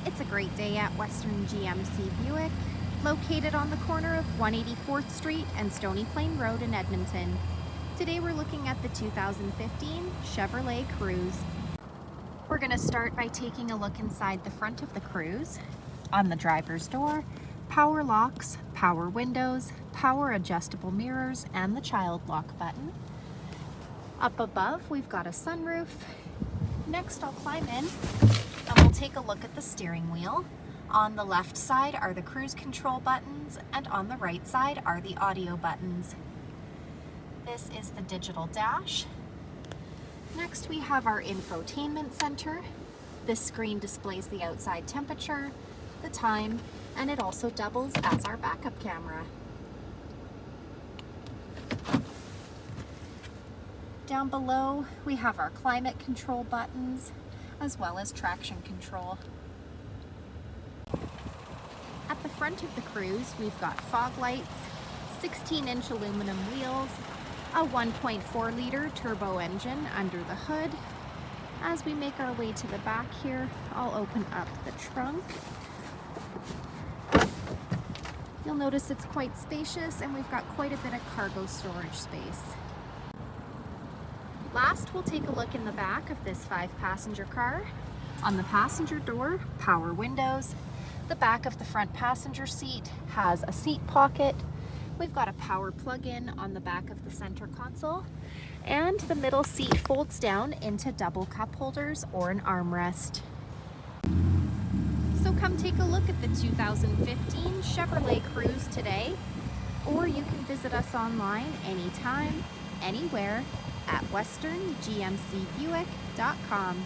It's a great day at Western GMC Buick, located on the corner of 184th Street and Stony Plain Rd in Edmonton. Today we're looking at the 2015 Chevrolet Cruze. We're going to start by taking a look inside the front of the Cruze. On the driver's door, power locks, power windows, power adjustable mirrors, and the child lock button. Up above, we've got a sunroof. Next, I'll climb in and we'll take a look at the steering wheel. On the left side are the cruise control buttons, and on the right side are the audio buttons. This is the digital dash. Next, we have our Infotainment Center. This screen displays the outside temperature, the time, and it also doubles as our backup camera. Down below, we have our climate control buttons, as well as traction control. At the front of the Cruze, we've got fog lights, 16-inch aluminum wheels, a 1.4-liter turbo engine under the hood. As we make our way to the back here, I'll open up the trunk. You'll notice it's quite spacious, and we've got quite a bit of cargo storage space. Last, we'll take a look in the back of this 5-passenger car. On the passenger door, power windows. The back of the front passenger seat has a seat pocket. We've got a power plug-in on the back of the center console. And the middle seat folds down into double cup holders or an armrest. So come take a look at the 2015 Chevrolet Cruze today, or you can visit us online anytime, anywhere at westerngmcbuick.com.